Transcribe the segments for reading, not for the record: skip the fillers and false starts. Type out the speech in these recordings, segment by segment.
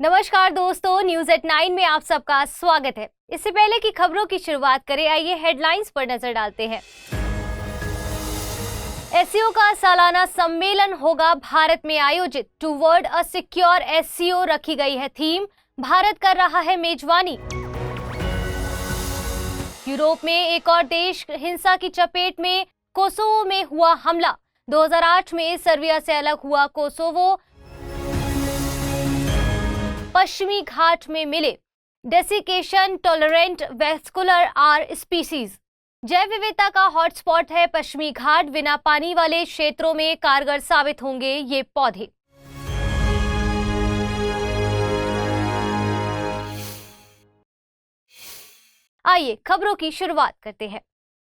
नमस्कार दोस्तों, news at 9 में आप सबका स्वागत है। इससे पहले की खबरों की शुरुआत करें, आइए हेडलाइंस पर नजर डालते हैं। एससीओ का सालाना सम्मेलन होगा भारत में आयोजित। टूवर्ड अ सिक्योर एससीओ रखी गई है थीम। भारत कर रहा है मेजबानी। यूरोप में एक और देश हिंसा की चपेट में। कोसोवो में हुआ हमला। 2008 में सर्बिया से अलग हुआ कोसोवो। पश्चिमी घाट में मिले desiccation tolerant vascular are species. जैव विविधता का हॉटस्पॉट है पश्चिमी घाट। बिना पानी वाले क्षेत्रों में कारगर साबित होंगे ये पौधे। आइए खबरों की शुरुआत करते हैं।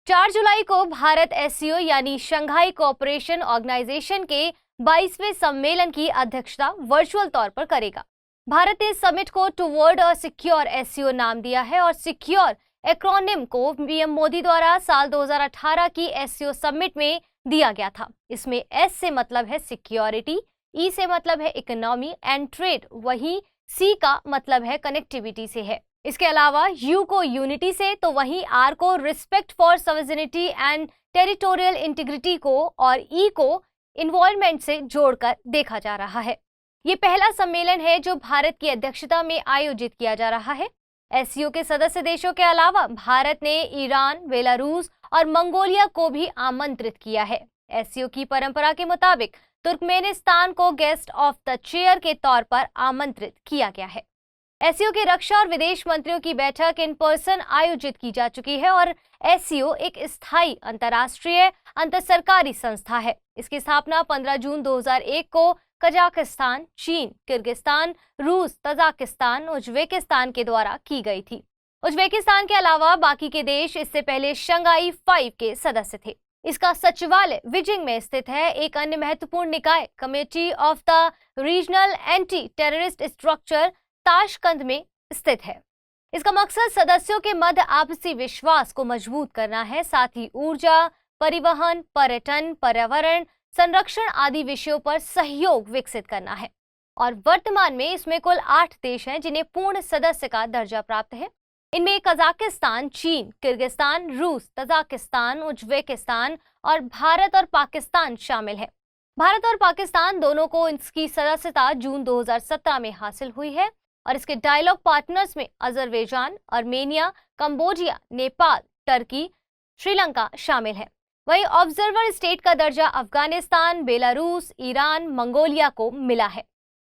4 जुलाई को भारत एससीओ यानी शंघाई कोऑपरेशन ऑर्गेनाइजेशन के 22वें सम्मेलन की अध्यक्षता वर्चुअल तौर पर करेगा। भारत ने समिट को टूवर्ड अ सिक्योर एससीओ नाम दिया है और सिक्योर एक्रोनिम को पीएम मोदी द्वारा साल 2018 की एससीओ समिट में दिया गया था। इसमें एस से मतलब है सिक्योरिटी, ई से मतलब है इकोनॉमी एंड ट्रेड, वहीं सी का मतलब है कनेक्टिविटी से है। इसके अलावा यू को यूनिटी से, तो वहीं आर को respect for sovereignty and territorial integrity को और ई को इन्वॉल्वमेंट से जोड़कर देखा जा रहा है। ये पहला सम्मेलन है जो भारत की अध्यक्षता में आयोजित किया जा रहा है। एससीओ के सदस्य देशों के अलावा भारत ने ईरान, बेलारूस और मंगोलिया को भी आमंत्रित किया है। एससीओ की परंपरा के मुताबिक तुर्कमेनिस्तान को गेस्ट ऑफ द चेयर के तौर पर आमंत्रित किया गया है। एससीओ के रक्षा और विदेश मंत्रियों की बैठक इन पर्सन आयोजित की जा चुकी है और एससीओ एक स्थायी अंतर्राष्ट्रीय अंतरसरकारी संस्था है। इसकी स्थापना 15 जून 2001 को कजाकिस्तान, चीन, किर्गिस्तान, रूस, तजाकिस्तान, उज्बेकिस्तान के द्वारा की गई थी। उज्बेकिस्तान के अलावा बाकी के देश इससे पहले शंघाई 5 के सदस्य थे। इसका सचिवालय बीजिंग में स्थित है। एक अन्य महत्वपूर्ण निकाय committee of the regional anti terrorist structure Tashkent में स्थित है। इसका मकसद सदस्यों के मध्य आपसी विश्वास को मजबूत करना है, साथ ही ऊर्जा, परिवहन, पर्यटन, पर्यावरण संरक्षण आदि विषयों पर सहयोग विकसित करना है। और वर्तमान में इसमें कुल 8 देश हैं जिन्हें पूर्ण सदस्य का दर्जा प्राप्त है। इनमें कजाकिस्तान, चीन, किर्गिस्तान, रूस, तजाकिस्तान, उज्बेकिस्तान और भारत और पाकिस्तान शामिल है। भारत और पाकिस्तान दोनों को इसकी सदस्यता जून 2017 में हासिल हुई है और इसके डायलॉग पार्टनर्स में Azerbaijan, Armenia, Cambodia, Nepal, Turkey, Sri Lanka शामिल है। वहीं ऑब्जर्वर स्टेट का दर्जा अफगानिस्तान, बेलारूस, ईरान, मंगोलिया को मिला है।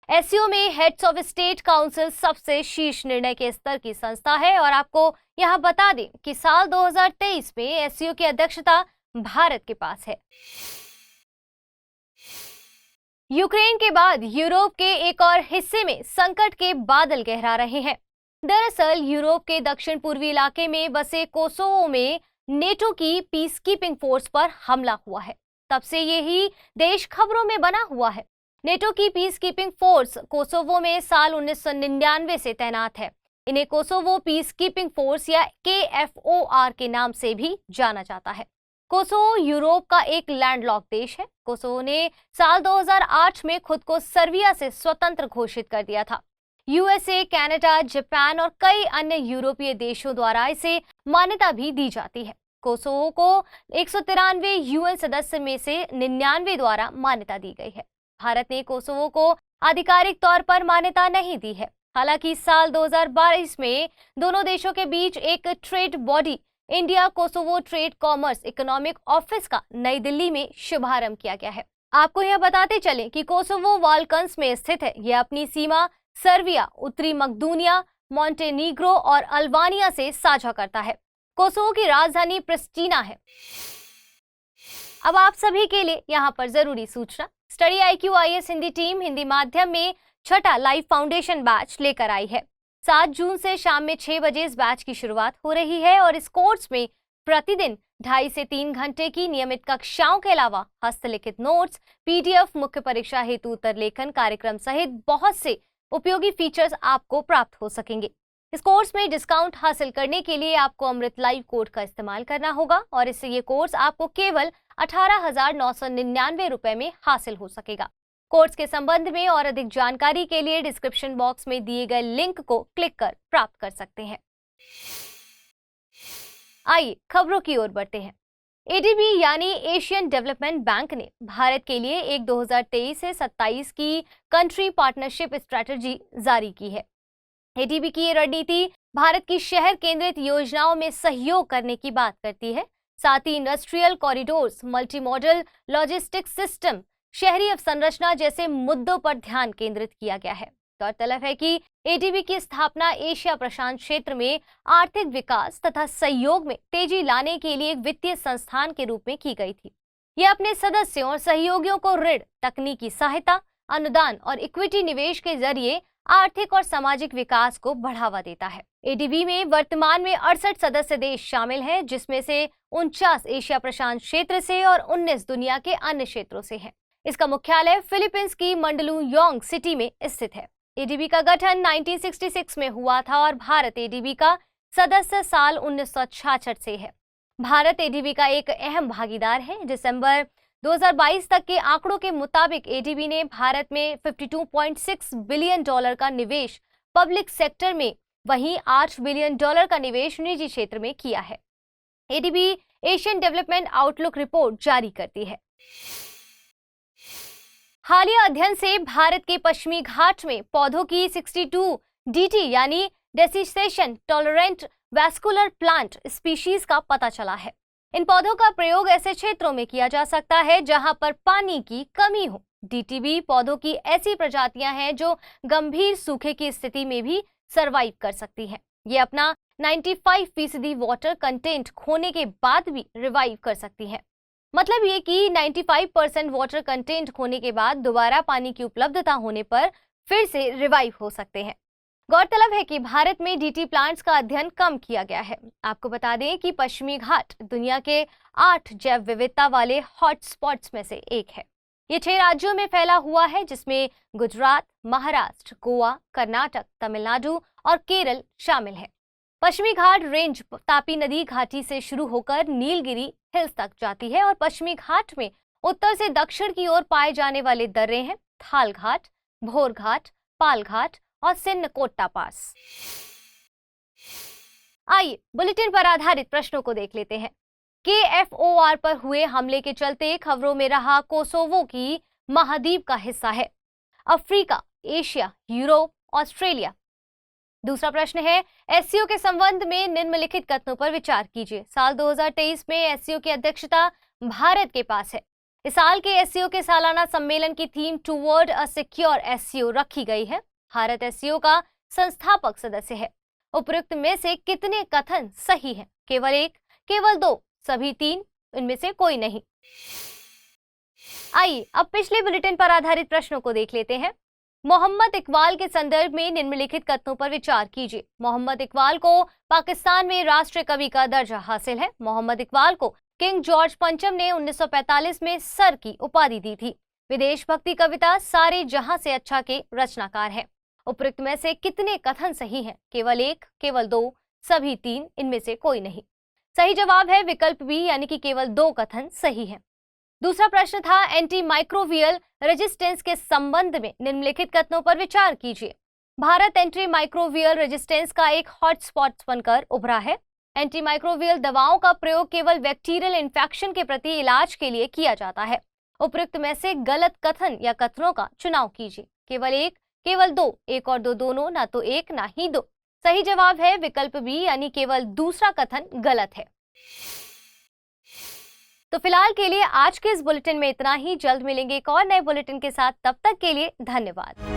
एससीओ में हेड्स ऑफ स्टेट काउंसिल सबसे शीर्ष निर्णय के स्तर की संस्था है और आपको यहां बता दें कि साल 2023 में एससीओ की अध्यक्षता भारत के पास है। यूक्रेन के बाद यूरोप के एक और हिस्से में संकट के बादल गहरा रहे हैं। दरअसल यूरोप के दक्षिण पूर्वी इलाके में बसे कोसोवो में नेटो की पीस कीपिंग फोर्स पर हमला हुआ है। तब से यही देश खबरों में बना हुआ है। नेटो की पीस कीपिंग फोर्स कोसोवो में साल 1999 से तैनात है। इन्हें कोसोवो पीस कीपिंग फोर्स या KFOR के नाम से भी जाना जाता है। कोसोवो यूरोप का एक लैंडलॉक देश है। कोसोवो ने साल 2008 में खुद को सर्बिया से स्वतंत्र घोषित कर दिया था। यूएसए, कनाडा, जापान और कई अन्य यूरोपीय देशों द्वारा इसे मान्यता भी दी जाती है। कोसोवो को 193 यूएन सदस्य में से 99 द्वारा मान्यता दी गई है। भारत ने कोसोवो को आधिकारिक तौर पर मान्यता नहीं दी है। हालांकि साल 2022 में दोनों देशों के बीच एक trade body India Kosovo trade commerce economic office का नई दिल्ली में शुभारंभ किया गया है। आपको यह बताते चलें कि कोसोवो बाल्कन्स में स्थित है। यह अपनी सीमा सर्बिया, उत्तरी मकदूनिया, मॉन्टेनीग्रो और अल्बानिया से साझा करता है। कोसोवो की राजधानी प्रिस्टीना है। अब आप सभी के लिए यहाँ पर जरूरी सूचना, study IQ IAS Hindi team Hindi माध्यम में 6ठा लाइव फाउंडेशन बैच लेकर आई है। 7 जून से शाम में 6 बजे इस बैच की शुरुआत हो रही है और इस कोर्स में प्रतिदिन 2.5 से 3 घंटे की नियमित कक्षाओं के अलावा हस्तलिखित नोट्स, PDF, मुख्य परीक्षा हेतु उत्तर लेखन कार्यक्रम सहित बहुत से उपयोगी फीचर्स आपको प्राप्त हो सकेंगे। इस कोर्स में डिस्काउंट हासिल करने के लिए आपको अमृत लाइव कोड का इस्तेमाल करना होगा और इससे ये कोर्स आपको केवल 18,999 रुपए में हासिल हो सकेगा। कोर्स के संबंध में और अधिक जानकारी के लिए डिस्क्रिप्शन बॉक्स में दिए गए लिंक को क्लिक कर प्राप्त कर सकते हैं। आइए खबरों की ओर बढ़ते हैं। एडीबी यानी एशियन डेवलपमेंट बैंक ने भारत के लिए एक 2023 से 27 की कंट्री पार्टनरशिप स्ट्रैटेजी जारी की है। एडीबी की ये रणनीति भारत की शहर केंद्रित योजनाओं में सहयोग करने की बात करती है। साथ ही industrial corridors, multi modal logistics system, शहरी अवसंरचना जैसे मुद्दों पर ध्यान केंद्रित किया गया है। गौरतलब है कि एडीबी की स्थापना एशिया प्रशांत क्षेत्र में आर्थिक विकास तथा सहयोग में तेजी लाने के लिए एक वित्तीय संस्थान के रूप में की गई थी। यह अपने सदस्यों और सहयोगियों को ऋण, तकनीकी सहायता, अनुदान और इक्विटी निवेश के जरिए आर्थिक और सामाजिक विकास को बढ़ावा देता है। एडीबी में वर्तमान में 68 सदस्य देश शामिल हैं, जिसमें से 49 एशिया प्रशांत क्षेत्र से और 19 दुनिया के अन्य क्षेत्रों से हैं। इसका मुख्यालय फिलीपींस की मंडलूयोंग सिटी में स्थित है। एडीबी का गठन 1966 में हुआ था और भारत एडीबी का सदस्य साल 1966 से है। भारत एडीबी का एक अहम भागीदार है। दिसंबर 2022 तक के आंकड़ों के मुताबिक एडीबी ने भारत में $52.6 बिलियन का निवेश पब्लिक सेक्टर में, वहीं $8 बिलियन का निवेश निजी क्षेत्र में किया है। ADB Asian development outlook report जारी करती है। हालिया अध्ययन से भारत के पश्चिमी घाट में पौधों की 62 डीटी यानी डेसिसेशन टॉलरेंट वैस्कुलर प्लांट स्पीशीज का पता चला है। इन पौधों का प्रयोग ऐसे क्षेत्रों में किया जा सकता है जहां पर पानी की कमी हो। डीटीबी पौधों की ऐसी प्रजातियां हैं जो गंभीर सूखे की स्थिति में भी सरवाइव कर सकती हैं। ये अपना 95% वाटर कंटेंट खोने के बाद भी रिवाइव कर सकती हैं। मतलब ये कि 95% वाटर कंटेंट खोने के बाद दोबारा पानी की उपलब्धता होने पर फिर से रिवाइव हो सकते हैं। गौरतलब है कि भारत में डीटी प्लांट्स का अध्ययन कम किया गया है। आपको बता दें कि पश्चिमी घाट दुनिया के 8 जैव विविधता वाले हॉटस्पॉट्स में से एक है। ये 6 राज्यों में फैला हुआ है, जिसमें गुजरात, महाराष्ट्र, गोवा, कर्नाटक, तमिलनाडु और केरल शामिल है। पश्चिमी घाट रेंज तापी नदी घाटी से शुरू होकर नीलगिरी हिल्स तक जाती है और पश्चिमी घाट में उत्तर से दक्षिण की ओर पाए जाने वाले दर्रे हैं थाल घाट, भोर घाट, पाल घाट और सिन्नकोट्टा पास। आइए बुलेटिन पर आधारित प्रश्नों को देख लेते हैं। KFOR पर हुए हमले के चलते खबरों में रहा कोसोवो की महाद्वीप का हिस्सा है। Africa, Asia, Europe, Australia. दूसरा प्रश्न है, एससीओ के संबंध में निम्नलिखित कथनों पर विचार कीजिए। साल 2023 में एससीओ की अध्यक्षता भारत के पास है। इस साल के एससीओ के सालाना सम्मेलन की theme toward a secure SCO रखी गई है। भारत एससीओ का संस्थापक सदस्य है। उपयुक्त में से कितने कथन सही हैं? केवल 1, केवल 2, सभी 3, इनमें से कोई नहीं। आइए अब पिछले बुलेटिन पर आधारित प्रश्नों को देख लेते हैं। मोहम्मद इकबाल के संदर्भ में निम्नलिखित कथनों पर विचार कीजिए। मोहम्मद इकबाल को पाकिस्तान में राष्ट्रीय कवि का दर्जा हासिल है। मोहम्मद इकबाल को किंग जॉर्ज पंचम ने 1945 में सर की उपाधि दी थी। विदेश भक्ति कविता सारे जहां से अच्छा के रचनाकार हैं। उपयुक्त में से कितने कथन सही हैं? केवल 1, केवल 2, सभी 3, इनमें से कोई नहीं। सही जवाब है विकल्प बी, यानी कि केवल 2 कथन सही हैं। दूसरा प्रश्न था, एंटी माइक्रोवियल रेजिस्टेंस के संबंध में निम्नलिखित कथनों पर विचार कीजिए। भारत एंटी माइक्रोवियल रेजिस्टेंस का एक हॉटस्पॉट बनकर उभरा है। एंटी माइक्रोवियल दवाओं का प्रयोग केवल बैक्टीरियल इन्फेक्शन के प्रति इलाज के लिए किया जाता है। उपयुक्त में से गलत कथन या कथनों का चुनाव कीजिए। केवल 1, केवल 2, 1 और 2 दोनों, ना तो 1 ना ही 2। सही जवाब है विकल्प बी, यानी केवल दूसरा कथन गलत है। तो फिलहाल के लिए आज के इस बुलेटिन में इतना ही। जल्द मिलेंगे एक और नए बुलेटिन के साथ। तब तक के लिए धन्यवाद।